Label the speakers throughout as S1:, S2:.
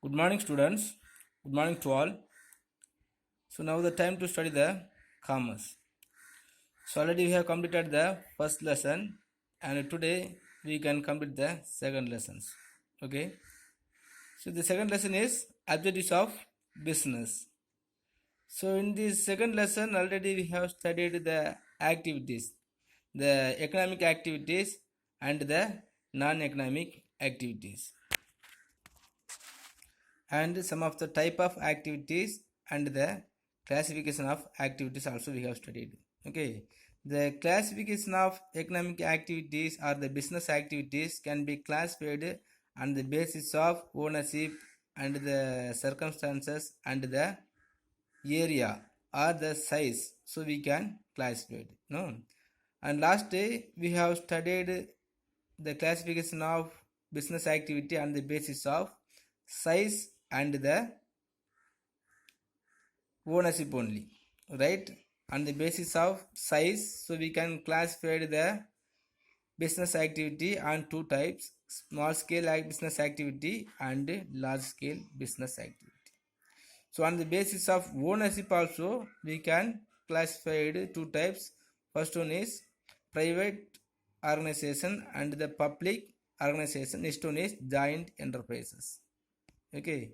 S1: Good morning, students. Good morning to all. So now the time to study the commerce. So already we have completed the first lesson, and today we can complete the second lessons. Okay. So the second lesson is objectives of business. So in this second lesson, already we have studied the activities, the economic activities and the non-economic activities, and some of the type of activities and the classification of activities also we have studied. Okay, the classification of economic activities or the business activities can be classified on the basis of ownership and the circumstances and the area or the size, so we can classify it. No, and last day we have studied the classification of business activity on the basis of size and the ownership only, right? On the basis of size, so we can classify the business activity on two types: small scale business activity and large scale business activity. So on the basis of ownership also we can classify it two types. First one is private organization and the public organization. Next one is joint enterprises. Okay,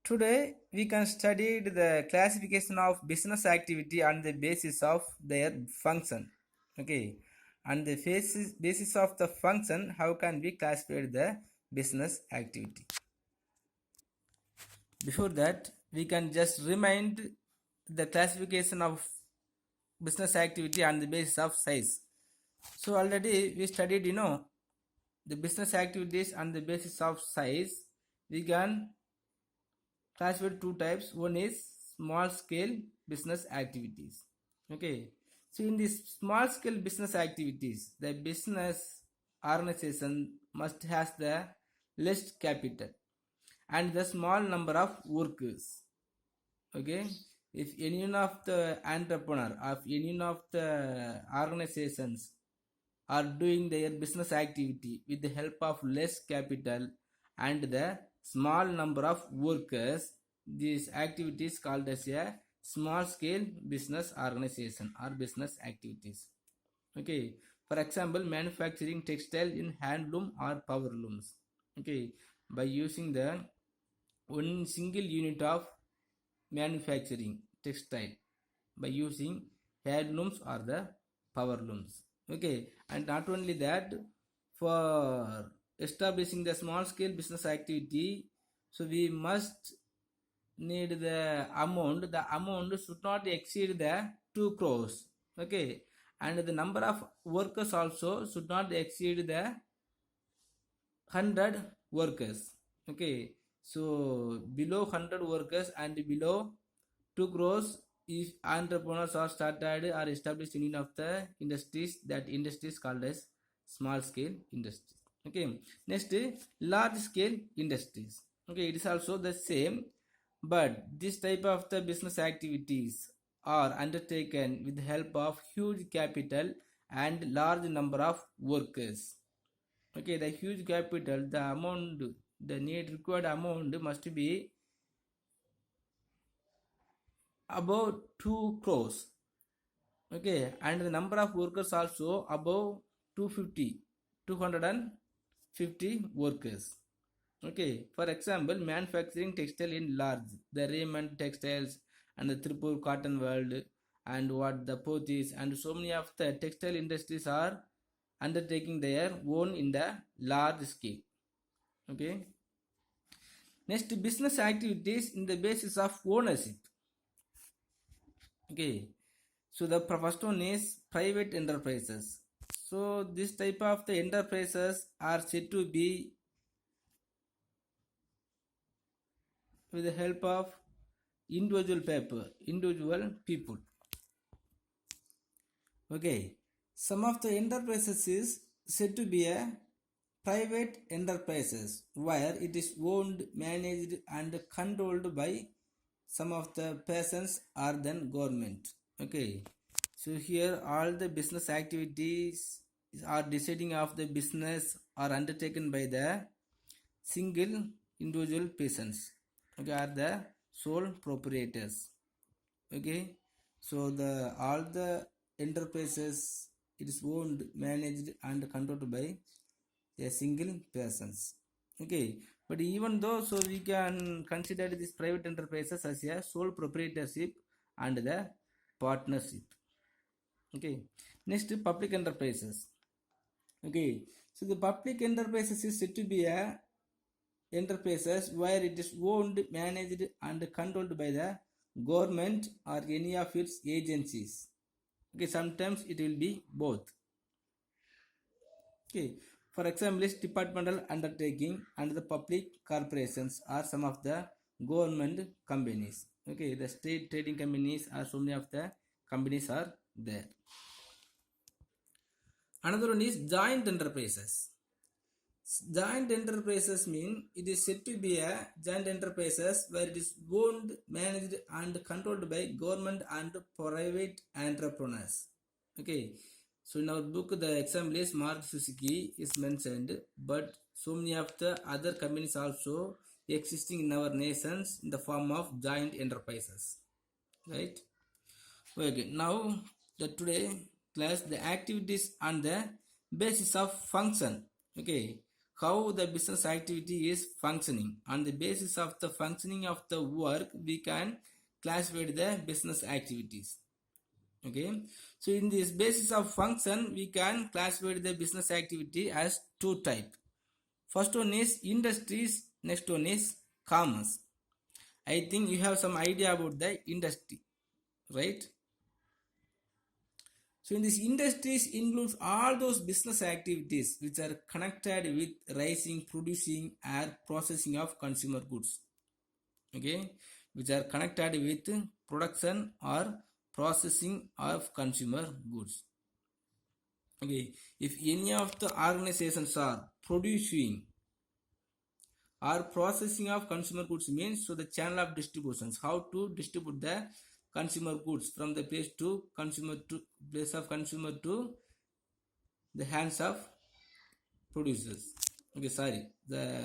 S1: today we can study the classification of business activity on the basis of their function. Okay, on the basis of the function, how can we classify the business activity? Before that, we can just remind the classification of business activity on the basis of size. So already we studied, the business activities on the basis of size. We can classified two types. One is small scale business activities. Okay, so in this small scale business activities, the business organization must has the less capital and the small number of workers. Okay, if any one of the entrepreneur of any one of the organizations are doing their business activity with the help of less capital and the small number of workers, this activity is called as a small scale business organization or business activities. Okay, for example, manufacturing textile in handloom or power looms. Okay, by using the one single unit of manufacturing textile by using handlooms or the power looms. Okay, and not only that, for establishing the small scale business activity, so we must need the amount should not exceed the 2 crores. Okay, and the number of workers also should not exceed the 100 workers. Okay, so below 100 workers and below 2 crores, if entrepreneurs are started or established in any of the industries, that industry is called as small scale industries. Okay, next, large scale industries. Okay, it is also the same, but this type of the business activities are undertaken with the help of huge capital and large number of workers. Okay, the huge capital, the amount, the need required amount must be about 2 crores. Okay, and the number of workers also above 250 workers. Okay, for example, manufacturing textile in large, the Raymond textiles and the Tripur cotton world and what the Pothys and so many of the textile industries are undertaking their own in the large scale. Okay, next, business activities in the basis of ownership. Okay, so the first one is private enterprises. So this type of the enterprises are said to be with the help of individual people. Okay, some of the enterprises is said to be a private enterprises where it is owned, managed and controlled by some of the persons or then government. Okay, so here all the business activities are deciding of the business are undertaken by the single individual persons, okay, are the sole proprietors. Okay, so the all the enterprises, it is owned, managed and controlled by a single persons. Okay, but even though, so we can consider these private enterprises as a sole proprietorship and the partnership. Okay, next, public enterprises. Okay, so the public enterprises is said to be a enterprises where it is owned, managed and controlled by the government or any of its agencies. Okay, sometimes it will be both. Okay, for example, is departmental undertaking and the public corporations are some of the government companies. Okay, the state trading companies are so many of the companies are there. Another one is joint enterprises. Joint enterprises mean it is said to be a joint enterprises where it is owned, managed and controlled by government and private entrepreneurs. Okay, so in our book the example is Maruti Suzuki is mentioned, but so many of the other companies also existing in our nations in the form of joint enterprises, right? Okay, now the today class the activities on the basis of function. Okay, how the business activity is functioning. On the basis of the functioning of the work, we can classify the business activities. Okay, so in this basis of function, we can classify the business activity as two type. First one is industries, next one is commerce. I think you have some idea about the industry, right? So in this industries includes all those business activities which are connected with raising, producing or processing of consumer goods. Okay, which are connected with production or processing of consumer goods. Okay, if any of the organizations are producing or processing of consumer goods means, so the channel of distributions, how to distribute the consumer goods from the place to consumer to place of consumer to the hands of producers. Okay, sorry, the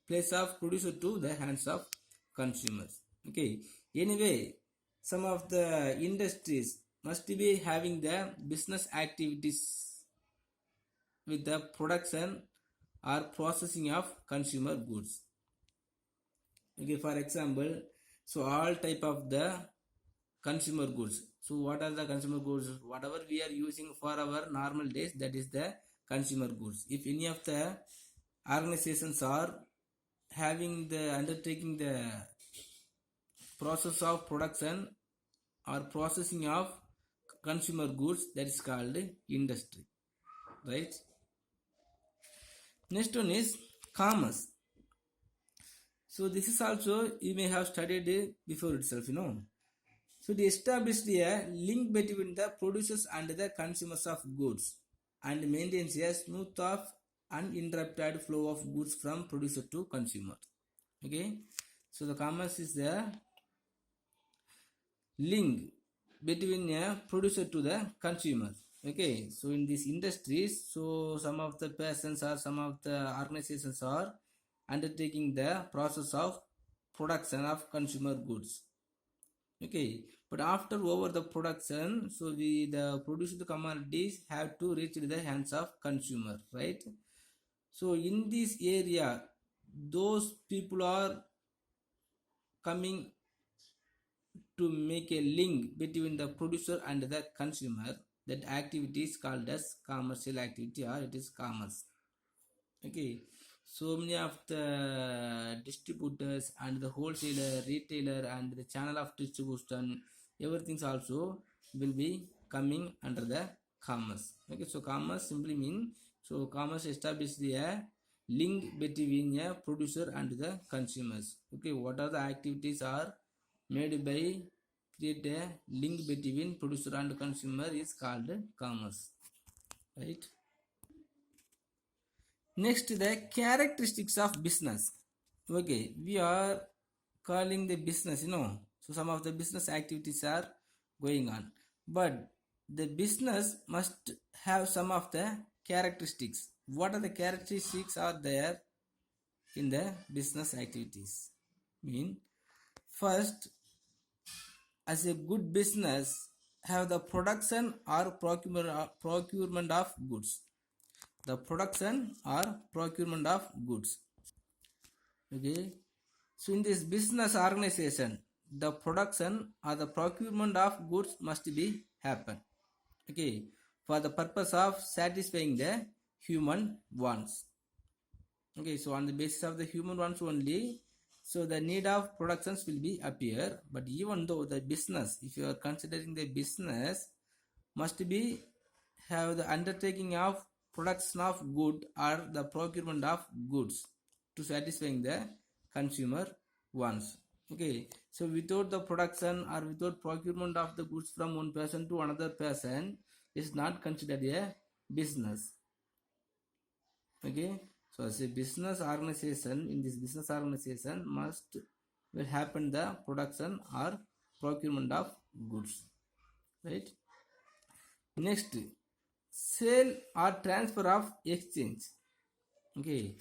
S1: place of producer to the hands of consumers. Okay, anyway, some of the industries must be having the business activities with the production or processing of consumer goods. Okay, for example, so all type of the consumer goods. So what are the consumer goods? Whatever we are using for our normal days, that is the consumer goods. If any of the organizations are having the undertaking the process of production or processing of consumer goods, that is called industry, right? Next one is commerce. So this is also you may have studied before itself, you know. So they established a link between the producers and the consumers of goods and maintains a smooth of uninterrupted flow of goods from producer to consumer. Okay, so the commerce is the link between a producer to the consumer. Okay, so in these industries, so some of the persons or some of the organizations are undertaking the process of production of consumer goods. Okay, but after over the production, so the produced commodities have to reach the hands of consumer, right? So in this area, those people are coming to make a link between the producer and the consumer. That activity is called as commercial activity, or it is commerce. Okay, so many of the distributors and the wholesaler, retailer and the channel of distribution, everything also will be coming under the commerce. Okay, so commerce simply mean, so commerce establishes a link between a producer and the consumers. Okay, what are the activities are made by create a link between producer and consumer is called commerce, right? Next, the characteristics of business. Okay, we are calling the business, you know. So some of the business activities are going on, but the business must have some of the characteristics. What are the characteristics are there? in the business activities. Mean first, as a good business have the production or procurement of goods. The production or procurement of goods. Okay. So in this business organization, the production or the procurement of goods must be happen. Okay. For the purpose of satisfying the human wants. Okay. So on the basis of the human wants only, so the need of productions will be appear. But even though the business, if you are considering the business, must be have the undertaking of production of good or the procurement of goods to satisfying the consumer wants. Okay, so without the production or without procurement of the goods from one person to another person is not considered a business. Okay, so as a business organization, in this business organization must will happen the production or procurement of goods, right? Next, sale or transfer of exchange. Okay,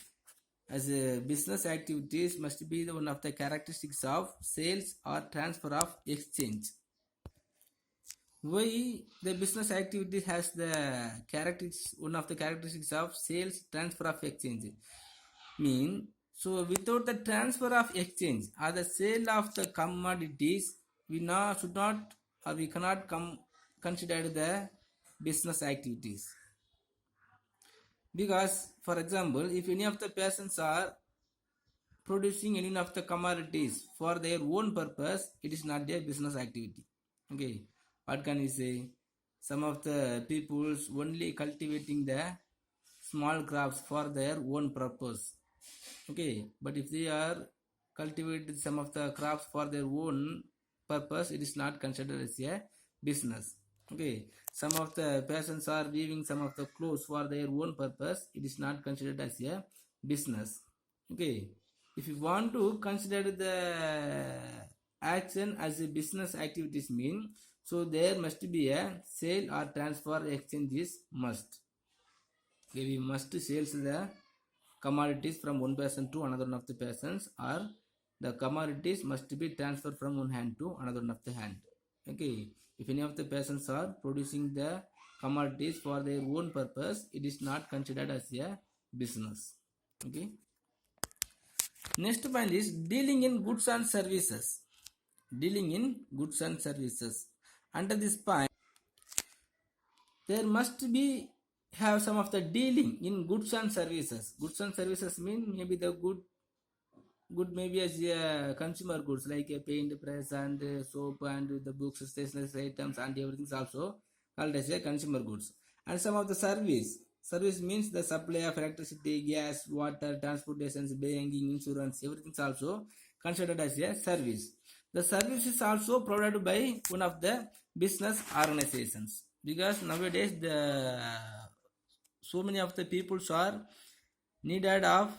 S1: as a business activities must be the one of the characteristics of sales or transfer of exchange. Why the business activity has the characteristics, one of the characteristics of sales transfer of exchange? Mean, so without the transfer of exchange or the sale of the commodities, we should not or we cannot consider the business activities. Because for example, if any of the persons are producing any of the commodities for their own purpose, it is not their business activity. Okay, what can we say? Some of the peoples only cultivating the small crops for their own purpose. Okay, but if they are cultivating some of the crops for their own purpose, it is not considered as a business. Okay, some of the persons are weaving some of the clothes for their own purpose, it is not considered as a business. Okay, if you want to consider the action as a business activities mean, so there must be a sale or transfer exchange is must. Okay, we must sell the commodities from one person to another one of the persons, or the commodities must be transferred from one hand to another one of the hand. Okay, if any of the persons are producing the commodities for their own purpose, it is not considered as a business. Okay, next point is dealing in goods and services. Dealing in goods and services. Under this point, there must be have some of the dealing in goods and services. Goods and services mean maybe the good maybe as consumer goods like a paint press and soap and the books, stationery items and everything is also called as a consumer goods. And some of the service means the supply of electricity, gas, water, transportation, banking, insurance, everything is also considered as a service. The service is also provided by one of the business organizations, because nowadays so many of the people are needed of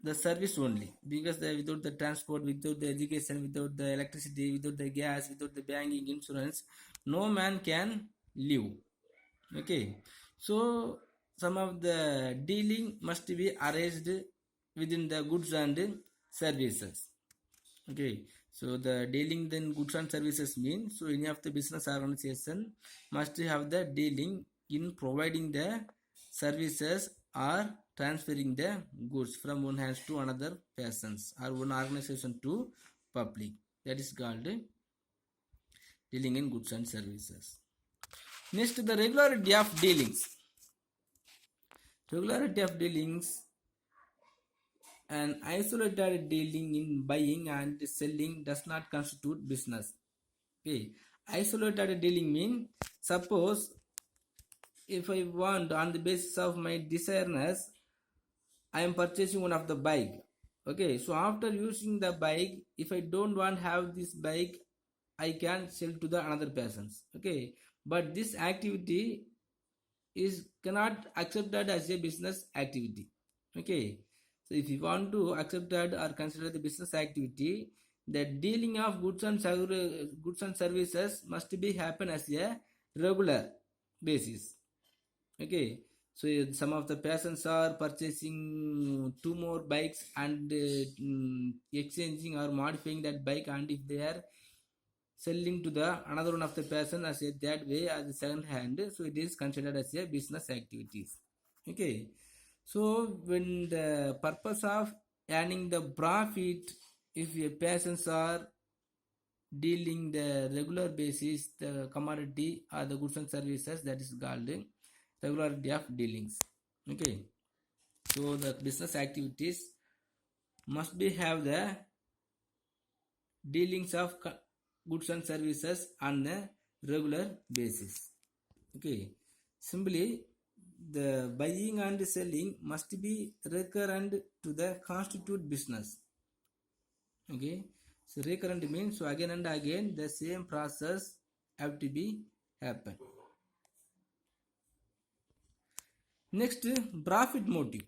S1: the service only, because without the transport, without the education, without the electricity, without the gas, without the banking, insurance, no man can live. Okay, so some of the dealing must be arranged within the goods and services. Okay, so the dealing then goods and services mean, so any of the business organization must have the dealing in providing the services or transferring the goods from one hands to another persons or one organization to public. That is called dealing in goods and services. Next, the regularity of dealings. Regularity of dealings. An isolated dealing in buying and selling does not constitute business. Okay, isolated dealing mean, suppose if I want on the basis of my desiredness, I am purchasing one of the bike. Okay, so after using the bike, if I don't want to have this bike, I can sell to the another persons. Okay, but this activity is cannot accepted as a business activity. Okay, so if you want to accept that or consider the business activity, the dealing of goods and services must be happen as a regular basis. Okay, So some of the persons are purchasing two more bikes and exchanging or modifying that bike, and if they are selling to the another one of the person as a that way as a second hand, so it is considered as a business activities. Okay, so when the purpose of earning the profit, if a persons are dealing the regular basis the commodity or the goods and services, that is called regularity of dealings. Okay, so the business activities must be have the dealings of goods and services on a regular basis. Okay, simply the buying and selling must be recurrent to the constitute business. Okay, so recurrent means so again and again the same process have to be happen. Next, profit motive.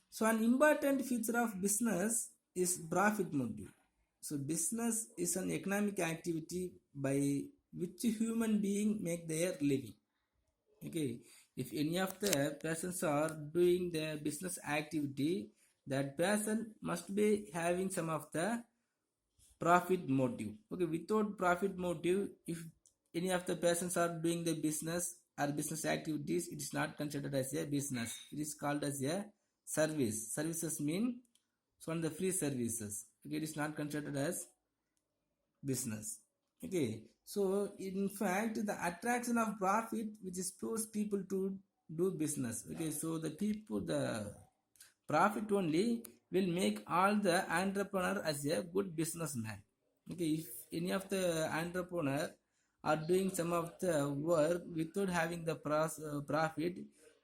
S1: So an important feature of business is profit motive. So business is an economic activity by which human being make their living. Okay, if any of the persons are doing the business activity, that person must be having some of the profit motive. Okay, without profit motive, if any of the persons are doing the business or business activities, it is not considered as a business. It is called as a service. Services mean so on the free services. Okay, it is not considered as business. Okay, so in fact the attraction of profit which is pushes people to do business. Okay, so the people the profit only will make all the entrepreneur as a good businessman. Okay, if any of the entrepreneur are doing some of the work without having the profit,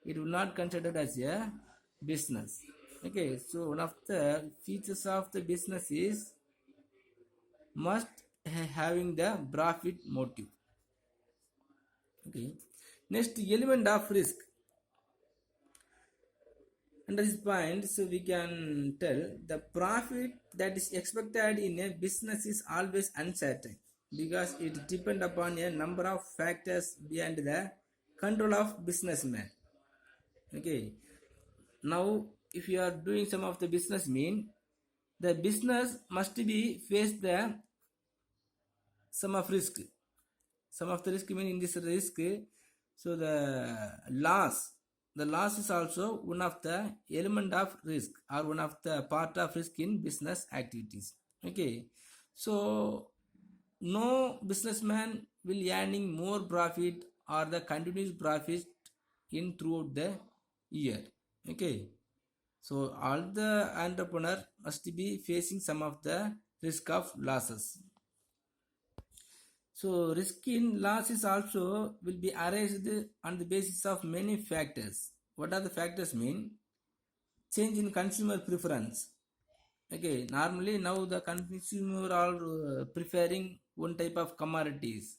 S1: it will not considered as a business. Okay, so one of the features of the business is must having the profit motive. Okay, next element of risk. Under this point, so we can tell the profit that is expected in a business is always uncertain because it depends upon a number of factors beyond the control of businessman. Okay, now if you are doing some of the business mean the business must be face the some of risk. Some of the risk mean in this risk, so the loss is also one of the element of risk or one of the part of risk in business activities. Okay, so no businessman will earning more profit or the continuous profit in throughout the year. Okay, so all the entrepreneur must be facing some of the risk of losses. So risk in losses also will be arised on the basis of many factors. What are the factors mean? Change in consumer preference. Okay, normally now the consumer are preferring one type of commodities,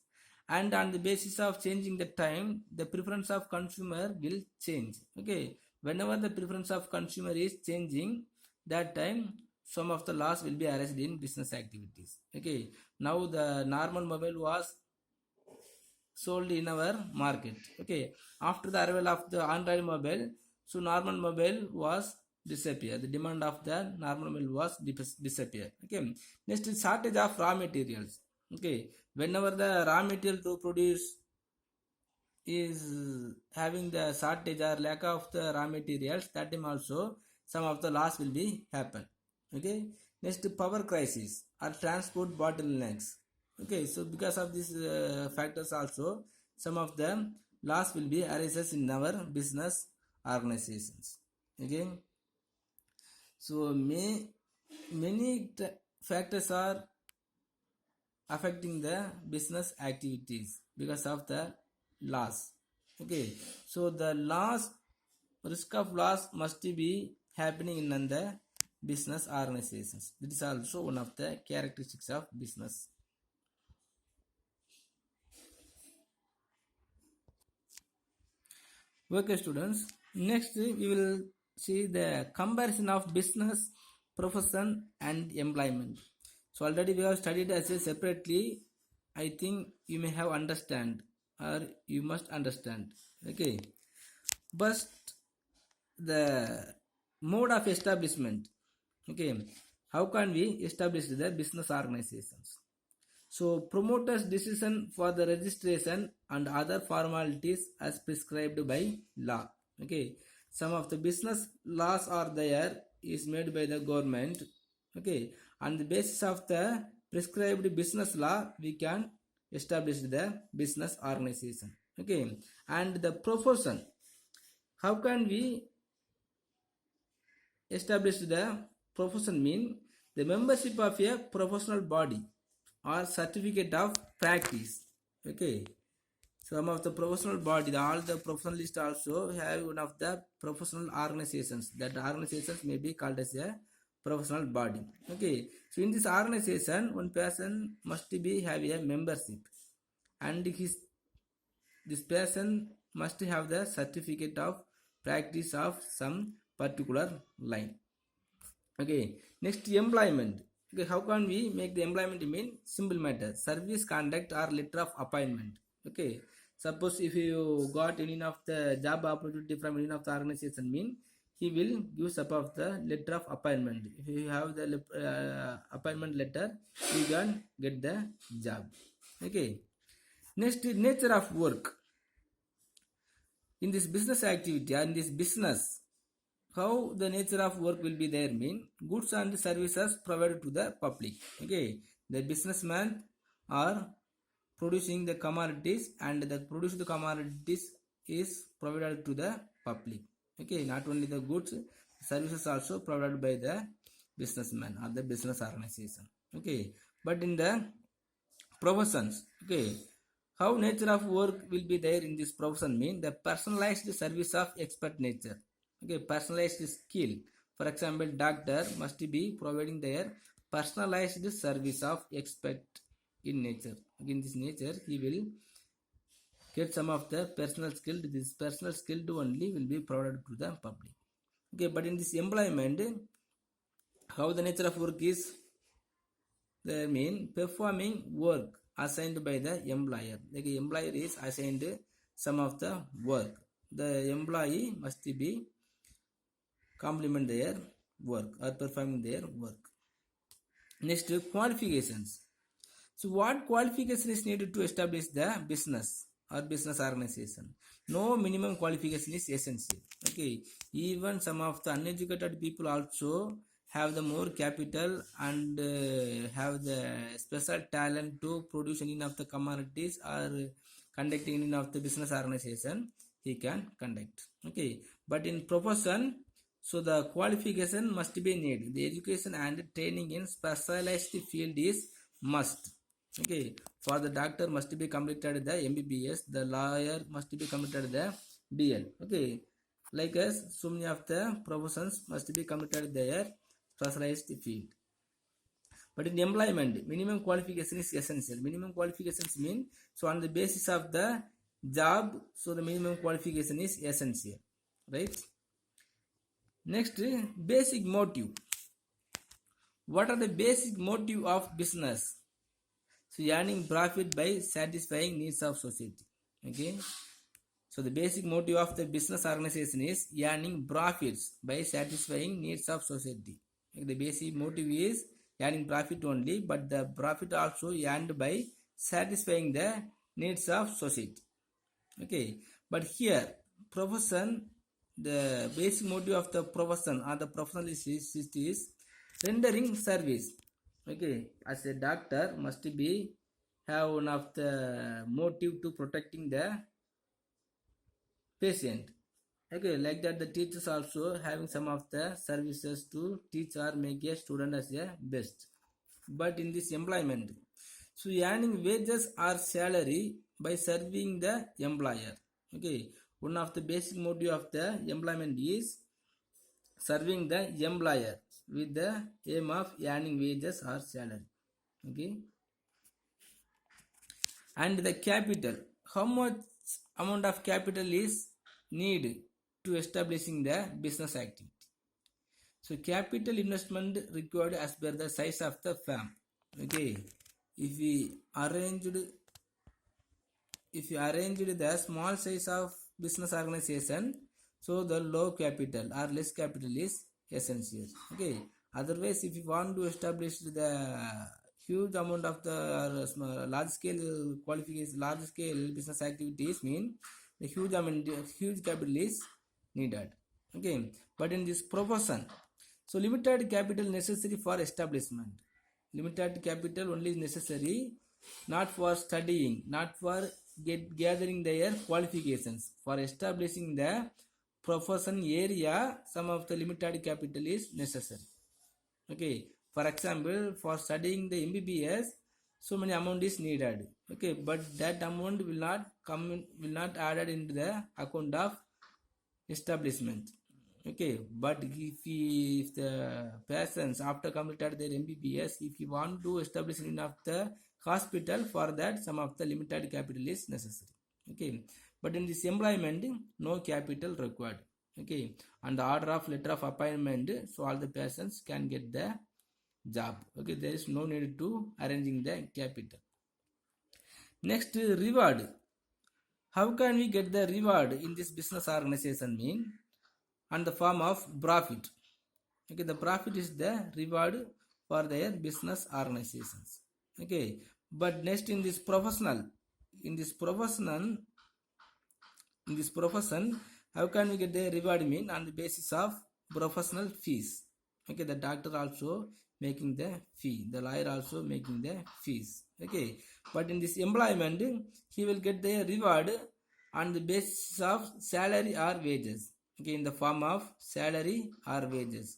S1: and on the basis of changing the time, the preference of consumer will change. Okay, whenever the preference of consumer is changing, that time some of the loss will be arised in business activities. Okay, now the normal mobile was sold in our market. Okay, after the arrival of the Android mobile, so normal mobile was disappear. The demand of the normal mobile was disappear. Okay, next is shortage of raw materials. Okay, whenever the raw material to produce is having the shortage or lack of the raw materials, that time also some of the loss will be happen. Okay, next power crisis or transport bottlenecks. Okay, so because of these factors also some of them loss will be arises in our business organizations. Okay, so many factors are affecting the business activities because of the loss. Okay, so the loss risk of loss must be happening in the business organizations. This is also one of the characteristics of business. Okay, students, next we will see the comparison of business, profession and employment. So already we have studied as a separately. I think you may have understand or you must understand. Okay, but the mode of establishment. Okay, how can we establish the business organizations? So promoters decision for the registration and other formalities as prescribed by law. Okay, some of the business laws are there is made by the government. Okay, on the basis of the prescribed business law we can establish the business organization. Okay, and the profession, how can we establish the profession? Mean the membership of a professional body or certificate of practice. Okay, some of the professional body, all the professionalists also have one of the professional organizations. That organizations may be called as a professional body. Okay, so in this organization one person must be have a membership, and this person must have the certificate of practice of some particular line. Okay, next employment. Okay, how can we make the employment mean? Simple matter, service conduct or letter of appointment. Okay, suppose if you got any of the job opportunity from any of the organization, mean he will give support of the letter of appointment. If you have the appointment letter, you can get the job. Okay, next is nature of work. In this business activity or in this business, how the nature of work will be there mean goods and services provided to the public. Okay, the businessmen are producing the commodities and the produced commodities is provided to the public. Okay, not only the goods, services also provided by the businessman or the business organization. Okay, but in the professions, okay, how nature of work will be there in this profession mean the personalized service of expert nature. Okay, personalized skill. For example, doctor must be providing their personalized service of expert in nature. In this nature, he will get some of the personal skill. This personal skill only will be provided to the public. Okay, but in this employment, how the nature of work is, they mean performing work assigned by the employer. Like the employer is assigned some of the work. The employee must be complement their work or performing their work. Next, qualifications. So what qualification is needed to establish the business or business organization? No minimum qualification is essential. Okay, even some of the uneducated people also have the more capital and have the special talent to produce any of the commodities or conducting any of the business organization, he can conduct. Okay, but in profession, so the qualification must be needed. The education and training in specialized field is must. Okay, for the doctor must be completed the MBBS, the lawyer must be completed the DL. Okay, like us, so many of the professions must be completed their specialized field. But in employment, minimum qualification is essential. Minimum qualifications mean, so on the basis of the job, so the minimum qualification is essential, right? Next, basic motive. What are the basic motive of business? So earning profit by satisfying needs of society. Okay, so the basic motive of the business organization is earning profits by satisfying needs of society. The basic motive is earning profit only, but the profit also earned by satisfying the needs of society. Okay, but here profession, the basic motive of the profession or the professionalist is rendering service. Okay, as a doctor must be have one of the motive to protecting the patient. Okay, like that the teachers also having some of the services to teach or make a student as a best. But in this employment, so earning wages or salary by serving the employer. Okay, one of the basic motive of the employment is serving the employer with the aim of earning wages or salary. Okay, and the capital, how much amount of capital is needed to establishing the business activity? So capital investment required as per the size of the firm. Okay, if we arranged the small size of business organization, So the low capital or less capital is essential. Okay. Otherwise, if you want to establish the huge amount of the large scale qualification, large scale business activities, mean the huge capital is needed. Okay. But in this profession, so limited capital necessary for establishment. Limited capital only is necessary, not for studying, not for gathering their qualifications. For establishing the profession area, some of the limited capital is necessary. Okay, for example, for studying the MBBS, so many amount is needed. Okay, but that amount will not will not added into the account of establishment. Okay, but if the persons after completed their MBBS, if you want to establish in of the hospital, for that some of the limited capital is necessary. Okay, but in this employment, no capital required. Okay, and the order of letter of appointment, so all the persons can get the job. Okay, there is no need to arranging the capital. Next, reward. How can we get the reward in this business organization? Mean and the form of profit. Okay, the profit is the reward for their business organizations. Okay, but next in this professional, in this profession, how can we get the reward? Mean on the basis of professional fees. Okay, the doctor also making the fee, the lawyer also making the fees. Okay, but in this employment, he will get the reward on the basis of salary or wages. Okay, in the form of salary or wages.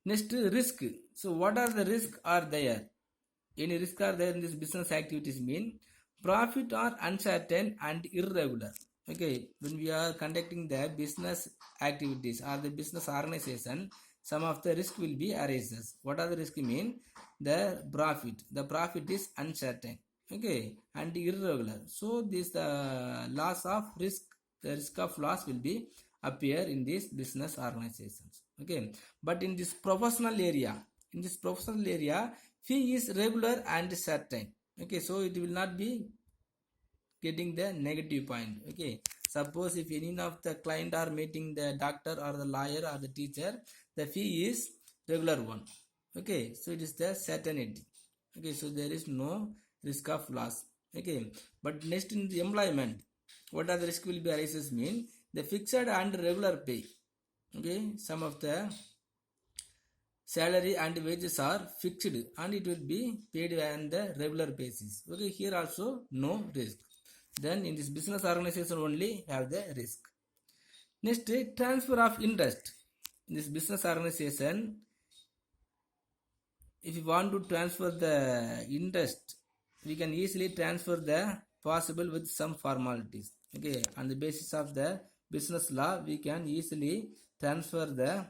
S1: Next, risk. So what are the risks are there? Any risk are there in this business activities? Mean profit are uncertain and irregular. Okay, when we are conducting the business activities or the business organization, some of the risk will be arises. What are the risk? Mean the profit is uncertain. Okay, and irregular. So this loss of risk, the risk of loss will be appear in these business organizations. Okay, but in this professional area, fee is regular and certain. Okay, so it will not be getting the negative point. Okay, suppose if any of the client are meeting the doctor or the lawyer or the teacher, the fee is regular one. Okay, so it is the certainty. Okay, so there is no risk of loss. Okay, but next in the employment, what are the risk will be arises? Mean the fixed and regular pay. Okay, some of the salary and wages are fixed and it will be paid on the regular basis. Okay, here also no risk. Then in this business organization only have the risk. Next, transfer of interest. In this business organization, if you want to transfer the interest, we can easily transfer the possible with some formalities. Okay, on the basis of the business law, we can easily transfer the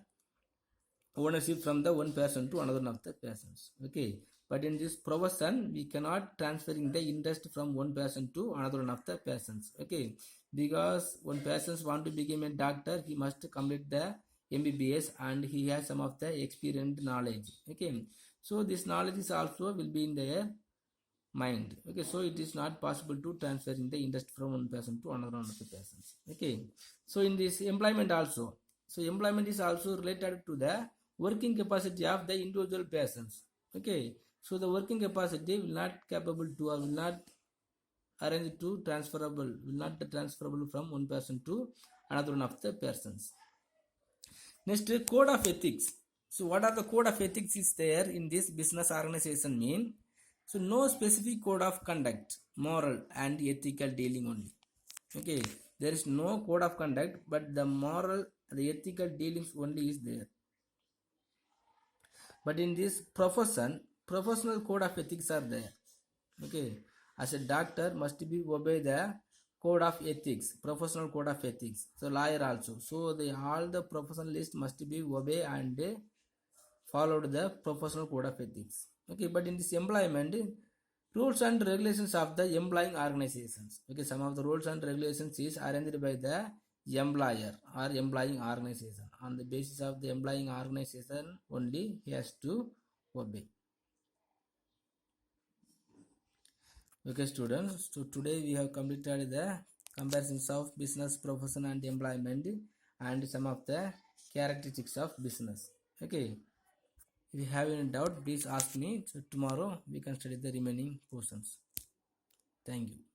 S1: ownership from the one person to another of the persons. Okay, but in this profession we cannot transferring the interest from one person to another one of the persons. Okay, because one person want to become a doctor, he must complete the MBBS and he has some of the experience knowledge. Okay, so this knowledge is also will be in their mind. Okay, so it is not possible to transferring the interest from one person to another one of the persons. Okay, so in this employment also, so employment is also related to the working capacity of the individual persons. Okay, so the working capacity will not capable to or will not arrange to transferable, will not transferable from one person to another one of the persons. Next, code of ethics. So what are the code of ethics is there in this business organization? Mean so no specific code of conduct, moral and ethical dealing only. Okay, there is no code of conduct, but the moral, the ethical dealings only is there. But in this profession, professional code of ethics are there. Okay, as a doctor must be obey the code of ethics, professional code of ethics. So lawyer also. So the all the professionalists must be obey and followed the professional code of ethics. Okay, but in this employment, rules and regulations of the employing organizations. Okay, some of the rules and regulations is arranged by the employer or employing organization. On the basis of the employing organization only he has to obey. Okay students, so today we have completed the comparisons of business, profession and employment, and some of the characteristics of business. Okay, if you have any doubt, please ask me. So tomorrow we can study the remaining portions. Thank you.